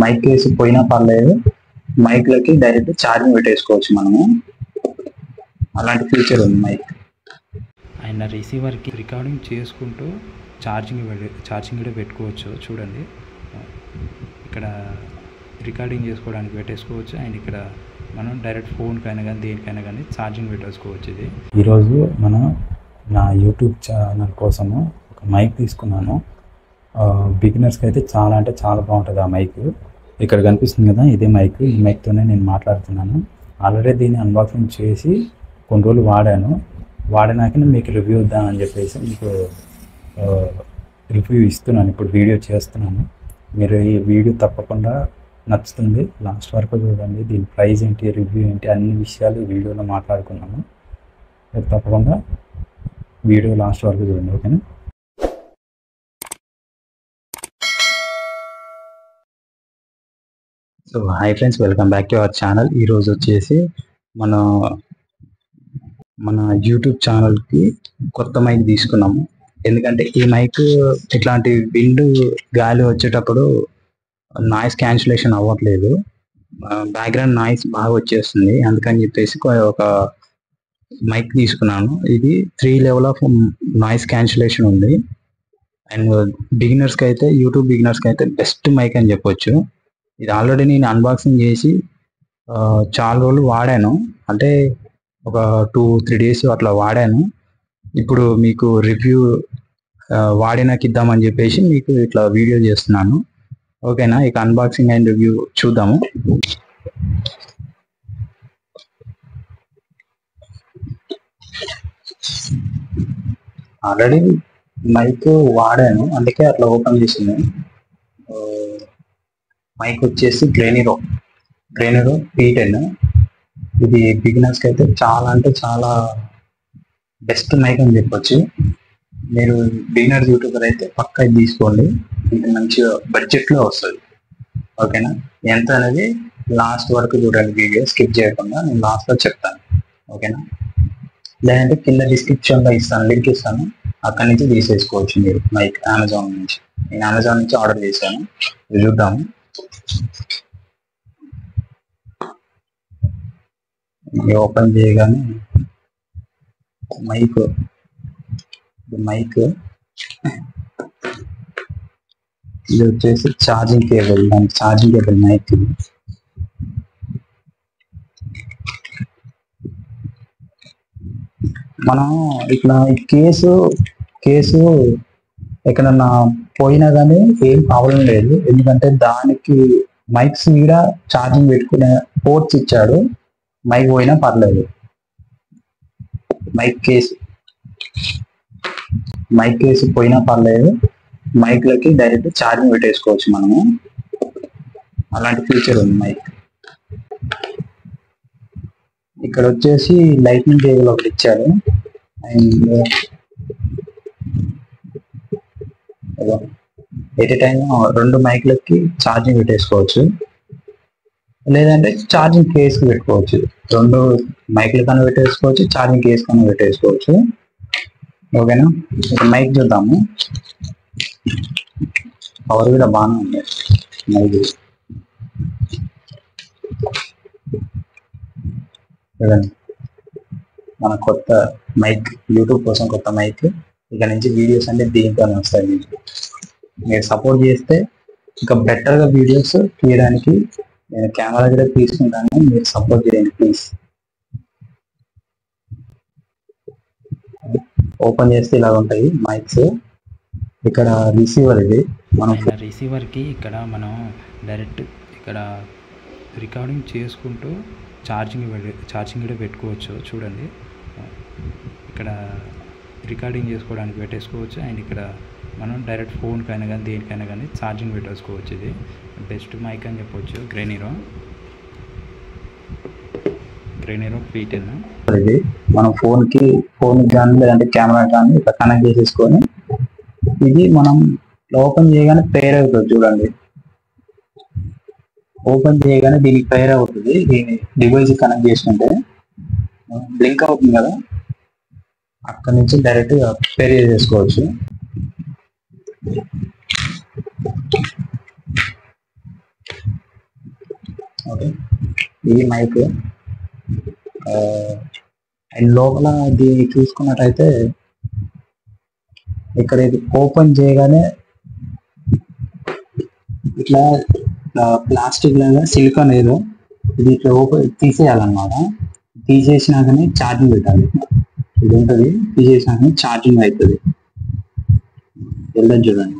Mic case పోయినా పర్లేదు, మైక్లకి direct charging పెట్టేసుకోవచ్చు మనము. అలాంటి ఫీచర్ ఉంది మైక్. అండ్ రిసీవర్కి రికార్డింగ్ చేసుకుంటూ ఛార్జింగ్ కూడా పెట్టుకోవచ్చు. చూడండి, ఇక్కడ రికార్డింగ్ చేసుకోవడానికి పెట్టేసుకోవచ్చు. అండ్ ఇక్కడ మనం డైరెక్ట్ ఫోన్కైనా కానీ దేనికైనా కానీ ఛార్జింగ్ పెట్టేసుకోవచ్చు. ఇది ఈరోజు మనం నా యూట్యూబ్ ఛానల్ కోసము ఒక మైక్ తీసుకున్నాను. బిగినర్స్కి అయితే చాలా అంటే చాలా బాగుంటుంది ఆ మైక్. ఇక్కడ కనిపిస్తుంది కదా, ఇదే మైక్. ఈ మైక్తోనే నేను మాట్లాడుతున్నాను. ఆల్రెడీ దీన్ని అన్బాక్సింగ్ చేసి కొన్ని రోజులు వాడినాక మీకు రివ్యూ ఇద్దామని చెప్పేసి మీకు రివ్యూ ఇస్తున్నాను. ఇప్పుడు వీడియో చేస్తున్నాను. మీరు ఈ వీడియో తప్పకుండా నచ్చుతుంది, లాస్ట్ వరకు చూడండి. దీని ప్రైస్ ఏంటి, రివ్యూ ఏంటి, అన్ని విషయాలు ఈ వీడియోలో మాట్లాడుకున్నాము. మీరు తప్పకుండా వీడియో లాస్ట్ వరకు చూడండి, ఓకేనా? So hi friends, welcome back to our channel. ఈరోజు వచ్చేసి మన యూట్యూబ్ ఛానల్కి కొత్త మైక్ తీసుకున్నాము. ఎందుకంటే ఈ మైక్ ఇట్లాంటి విండ్ గాలి వచ్చేటప్పుడు నాయిస్ క్యాన్సిలేషన్ అవ్వట్లేదు, బ్యాక్గ్రౌండ్ నాయిస్ బాగా వచ్చేస్తుంది. అందుకని చెప్పేసి ఒక మైక్ తీసుకున్నాను. ఇది 3 లెవెల్ ఆఫ్ నాయిస్ క్యాన్సిలేషన్ ఉంది. అండ్ బిగినర్స్కి అయితే, యూట్యూబ్ బిగినర్స్కి అయితే బెస్ట్ మైక్ అని చెప్పొచ్చు. ఇది ఆల్రెడీ నేను అన్బాక్సింగ్ చేసి చాలా రోజులు వాడాను, అంటే ఒక 2-3 డేస్ అట్లా వాడాను. ఇప్పుడు మీకు రివ్యూ వాడినాక ఇద్దామని చెప్పేసి మీకు ఇట్లా వీడియో చేస్తున్నాను, ఓకేనా? ఇక అన్బాక్సింగ్ అండ్ రివ్యూ చూద్దాము. ఆల్రెడీ మైక్ వాడాను, అందుకే అట్లా ఓపెన్ చేసింది. మైక్ వచ్చేసి గ్రేనిరో P10. ఇది బిగినర్స్కి అయితే చాలా అంటే చాలా బెస్ట్ మైక్ అని చెప్పొచ్చు. మీరు బిగినర్ యూట్యూబర్ అయితే పక్కా ఇది తీసుకోండి. ఇది మంచిగా బడ్జెట్లో వస్తుంది, ఓకేనా? ఎంత అనేది లాస్ట్ వరకు చూడండి, వీడియో స్కిప్ చేయకుండా. నేను లాస్ట్లో చెప్తాను, ఓకేనా? లేదంటే కింద డిస్క్రిప్షన్లో ఇస్తాను, లింక్ ఇస్తాను, అక్కడి నుంచి తీసేసుకోవచ్చు మీరు మైక్. అమెజాన్ నుంచి, నేను అమెజాన్ నుంచి ఆర్డర్ చేశాను. చూద్దాము. ఓపెన్ చేయగానే మైక్ ఇది వచ్చేసి ఛార్జింగ్ కేబుల్, దానికి ఛార్జింగ్ కేబుల్ మైక్. మనం ఇట్లా ఈ కేసు ఎక్కడన్నా పోయినా కానీ ఏం ప్రాబ్లం లేదు, ఎందుకంటే దానికి మైక్స్ మీద ఛార్జింగ్ పెట్టుకునే పోర్ట్స్ ఇచ్చాడు. మైక్ పోయినా పర్లేదు. మైక్ కేసు పోయినా పర్లేదు, మైక్లకి డైరెక్ట్ ఛార్జింగ్ పెట్టేసుకోవచ్చు మనము. అలాంటి ఫీచర్ ఉంది మైక్. ఇక్కడ వచ్చేసి లైట్నింగ్ కేబుల్ ఒకటి ఇచ్చాడు. అండ్ ఎట్ ఏ టైం 2 మైక్లకి ఛార్జింగ్ పెట్టేసుకోవచ్చు, లేదంటే ఛార్జింగ్ కేసుకి పెట్టుకోవచ్చు. 2 మైక్ల కన్నా పెట్టేసుకోవచ్చు, ఛార్జింగ్ కేసు కన్నా పెట్టేసుకోవచ్చు, ఓకేనా? ఇప్పుడు మైక్ చూద్దాము. పవర్ కూడా బాగానే ఉంది మైక్. చూడండి, మన కొత్త మైక్, యూట్యూబ్ కోసం కొత్త మైక్. ఇక నుంచి వీడియోస్ అంటే దీంతోనే వస్తాయి. మీరు సపోర్ట్ చేస్తే ఇంకా బెటర్గా వీడియోస్ తీయడానికి నేను కెమెరా కూడా తీసుకుంటాను, మీరు సపోర్ట్ చేయండి ప్లీజ్. ఓపెన్ చేస్తే ఇలా ఉంటాయి మైక్స్. ఇక్కడ రిసీవర్, ఇది మనం రిసీవర్కి ఇక్కడ మనం డైరెక్ట్ ఇక్కడ రికార్డింగ్ చేసుకుంటూ ఛార్జింగ్ కూడా పెట్టుకోవచ్చు. చూడండి, ఇక్కడ రికార్డింగ్ చేసుకోవడానికి పెట్టేసుకోవచ్చు. అండ్ ఇక్కడ మనం డైరెక్ట్ ఫోన్కైనా కానీ దేనికైనా కానీ ఛార్జింగ్ పెట్టేసుకోవచ్చు. ఇది బెస్ట్ మైక్ అని చెప్పవచ్చు. గ్రేనిరో P10. ఇది మనం ఫోన్ కానీ లేదంటే కెమెరా కానీ ఇట్లా కనెక్ట్ చేసేసుకొని, ఇది మనం ఓపెన్ చేయగానే పేర్ అవుతుంది. చూడండి, ఓపెన్ చేయగానే దీనికి పేర్ అవుతుంది. దీని డివైస్ కనెక్ట్ చేసుకుంటే బ్లింక్ అవుతుంది కదా, అక్కడ నుంచి డైరెక్ట్ పేర్ చేసేసుకోవచ్చు. ఓకే, ఇది మైక్. అండ్ లోపల ఇది చూసుకున్నట్టయితే ఇక్కడ ఇది ఓపెన్ చేయగానే ఇట్లా ప్లాస్టిక్ లాగా సిలికాన్ ఏదో ఇది ఇట్లా ఓపెన్ తీసేయాలన్నమాట. తీసేసినాకనే ఛార్జింగ్ పెట్టాలి. ఇది ఉంటుంది, తీసేసినాకనే ఛార్జింగ్ అవుతుంది. వెళ్ళదు చూడండి.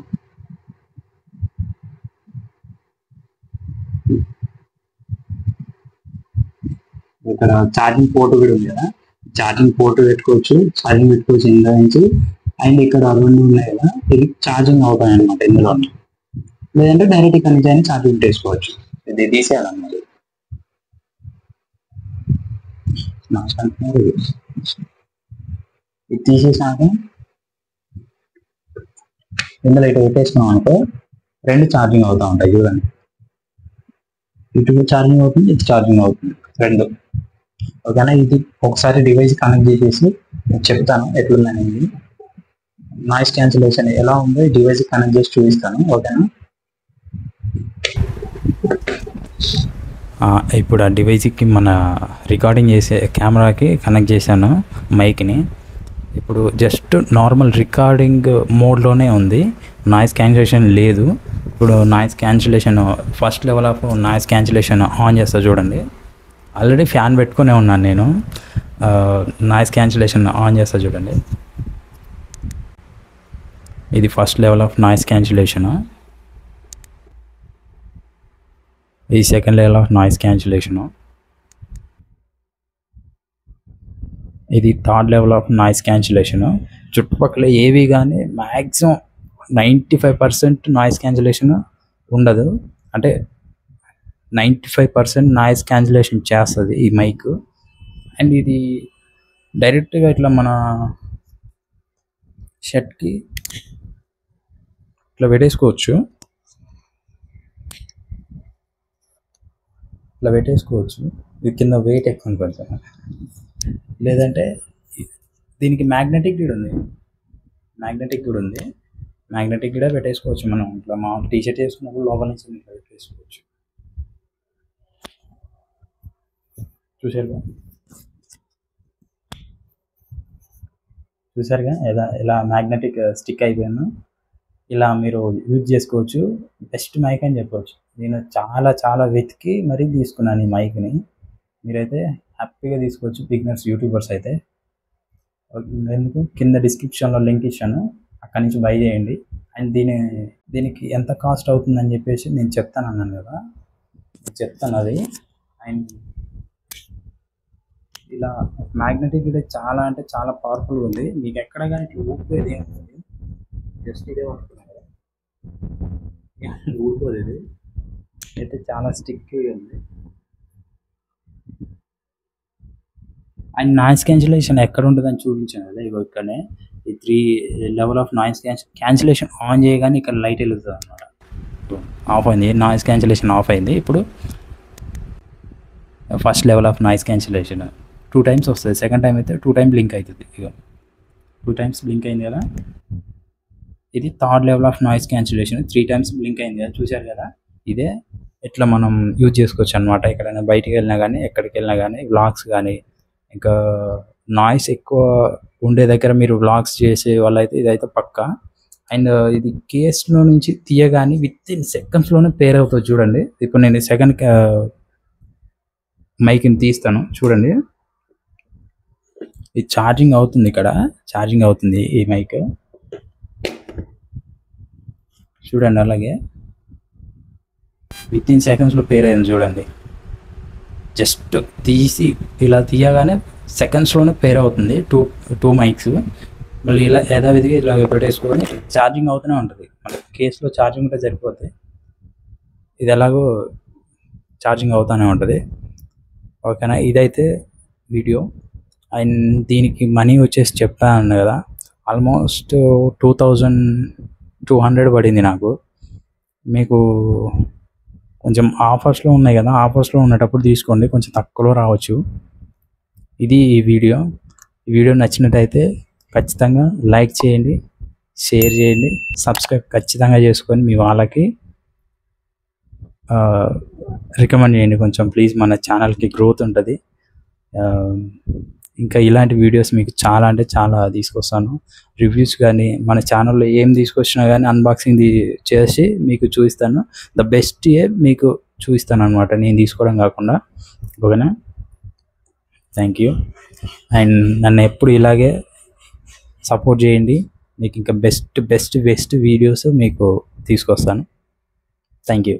ఇక్కడ ఛార్జింగ్ పోర్ట్ కూడా ఉంది కదా, ఛార్జింగ్ పోర్ట్ పెట్టుకోవచ్చు ఇందులో నుంచి. అండ్ ఇక్కడ రెండు ఉన్నాయి కదా, ఇది ఛార్జింగ్ అవుతాయి అనమాట ఇందులో. లేదంటే డైరెక్ట్ ఇక్కడ నుంచి అయినా ఛార్జింగ్ చేసుకోవచ్చు. ఇది తీసేయాలన్నమాట. ఇది తీసేసాక ఇందులో ఇటు పెట్టేసుకున్నాం అనుకో, రెండు ఛార్జింగ్ అవుతూ ఉంటాయి చూడండి. ఇటు ఛార్జింగ్ అవుతుంది, ఇటు ఛార్జింగ్ అవుతుంది, రెండు. ఓకేనా, ఇది ఒకసారి డివైస్ కనెక్ట్ చేసేసి చెప్తాను ఎట్లుందనేది. నాయిస్ క్యాన్సిలేషన్ ఎలా ఉందో డివైస్ కనెక్ట్ చేసి చూపిస్తాను. ఓకేనా, ఇప్పుడు ఆ డివైస్కి మన రికార్డింగ్ చేసే కెమెరాకి కనెక్ట్ చేశాను మైక్ని. ఇప్పుడు జస్ట్ నార్మల్ రికార్డింగ్ మోడ్లోనే ఉంది, నాయిస్ క్యాన్సిలేషన్ లేదు. ఇప్పుడు noise cancellation first level of noise cancellation on చేస్తా చూడండి. ఆల్రెడీ ఫ్యాన్ పెట్టుకునే ఉన్నాను నేను. నాయిస్ క్యాన్సిలేషన్ ఆన్ చేస్తా చూడండి. ఇది first level of noise cancellation. ఈ second level of noise cancellation. ఇది third level of noise cancellation. చుట్టుపక్కల ఏవి కానీ మ్యాక్సిమం 95% నాయిస్ క్యాన్సిలేషన్ ఉండదు. అంటే 95% నాయిస్ క్యాన్సిలేషన్ చేస్తుంది ఈ మైక్. అండ్ ఇది డైరెక్ట్గా ఇట్లా మన షర్ట్కి ఇట్లా పెట్టేసుకోవచ్చు. ఇది కింద వెయిట్ ఎక్కువ కొంచెం. లేదంటే దీనికి మ్యాగ్నెటిక్ కూడా ఉంది, మ్యాగ్నెటిక్ కూడా పెట్టేసుకోవచ్చు. మనం ఇట్లా మా టీషర్ట్ వేసుకున్నప్పుడు లోపల నుంచి ఇట్లా పెట్టేసుకోవచ్చు. చూసారుగా ఎలా మ్యాగ్నెటిక్ స్టిక్ అయిపోయిందో. ఇలా మీరు యూజ్ చేసుకోవచ్చు. బెస్ట్ మైక్ అని చెప్పవచ్చు. నేను చాలా వెతికి మరీ తీసుకున్నాను ఈ మైక్ని. మీరైతే హ్యాపీగా తీసుకోవచ్చు, బిగినర్స్ యూట్యూబర్స్ అయితే. ఎందుకు కింద డిస్క్రిప్షన్లో లింక్ ఇచ్చాను, అక్కడి నుంచి బై చేయండి. అండ్ దీనికి ఎంత కాస్ట్ అవుతుందని చెప్పేసి నేను చెప్తాను అన్నాను కదా, చెప్తాను అది. అండ్ ఇలా మ్యాగ్నెటిక్ ఇది చాలా అంటే చాలా పవర్ఫుల్గా ఉంది. మీకు ఎక్కడ కానీ ఇట్లా ఊడిపోయేది ఏముంది, జస్ట్ ఇదే పడుతున్నాయి కదా, ఊడిపోదు. ఇది అయితే చాలా స్టిక్ ఉంది. అండ్ నాయిస్ క్యాన్సిలేషన్ ఎక్కడ ఉంటుందని చూపించాను కదా, ఇగో ఇక్కడనే ఈ 3 level of noise cancellation on చేయగానే ఇక్కడ లైట్ వెలుగుతుంది అన్నమాట. ఆఫ్ అయింది, నాయిస్ క్యాన్సిలేషన్ ఆఫ్ అయింది. ఇప్పుడు first level of noise cancellation 2 times వస్తుంది. సెకండ్ టైం అయితే 2 times బ్లింక్ అవుతుంది. ఇక 2 times బ్లింక్ అయింది కదా. ఇది third level of noise cancellation 3 times blink అయింది కదా, చూశారు కదా. ఇదే ఇట్లా మనం యూజ్ చేసుకోవచ్చు అనమాట. ఎక్కడైనా బయటికి వెళ్ళినా కానీ, ఎక్కడికి వెళ్ళినా కానీ, వ్లాగ్స్ కానీ, ఇంకా నాయిస్ ఎక్కువ ఉండే దగ్గర మీరు వ్లాగ్స్ చేసే వాళ్ళైతే ఇదైతే పక్కా. అండ్ ఇది కేస్లో నుంచి తీయగానే వితిన్ సెకండ్స్లోనే పేర్ అవుతుంది చూడండి. ఇప్పుడు నేను సెకండ్ మైక్ని తీస్తాను చూడండి. ఇది ఛార్జింగ్ అవుతుంది, ఇక్కడ ఛార్జింగ్ అవుతుంది ఈ మైక్ చూడండి. అలాగే వితిన్ సెకండ్స్లో పేర్ అయింది చూడండి. జస్ట్ తీసి ఇలా తీయగానే సెకండ్స్లోనే పేర్ అవుతుంది. టూ మైక్స్ మళ్ళీ ఇలా యథావిధిగా ఇలా పెట్టేసుకొని ఛార్జింగ్ అవుతూనే ఉంటుంది. మన కేసులో ఛార్జింగ్ ఉంటే సరిపోతుంది. ఇది ఎలాగో ఛార్జింగ్ అవుతూనే ఉంటుంది. ఓకేనా, ఇదైతే వీడియో. అండ్ దీనికి మనీ వచ్చేసి చెప్పాను కదా, ఆల్మోస్ట్ 2200 పడింది నాకు. మీకు కొంచెం ఆఫర్స్లో ఉన్నాయి కదా, ఆఫర్స్లో ఉన్నటప్పుడు తీసుకోండి, కొంచెం తక్కువలో రావచ్చు. ఇది ఈ వీడియో నచ్చినట్టయితే ఖచ్చితంగా లైక్ చేయండి, షేర్ చేయండి, సబ్స్క్రైబ్ ఖచ్చితంగా చేసుకొని మీ వాళ్ళకి రికమెండ్ చేయండి కొంచెం ప్లీజ్, మన ఛానల్కి గ్రోత్ ఉంటుంది. ఇంకా ఇలాంటి వీడియోస్ మీకు చాలా అంటే చాలా తీసుకొస్తాను. రివ్యూస్ కానీ మన ఛానల్లో ఏం తీసుకొచ్చినా కానీ అన్బాక్సింగ్ చేసి మీకు చూపిస్తాను. ద బెస్ట్ మీకు చూపిస్తాను అనమాట, నేను తీసుకోవడం కాకుండా. ఓకేనా, థ్యాంక్ యూ. అండ్ నన్ను ఎప్పుడు ఇలాగే సపోర్ట్ చేయండి, మీకు ఇంకా బెస్ట్ వీడియోస్ మీకు తీసుకొస్తాను. Thank you.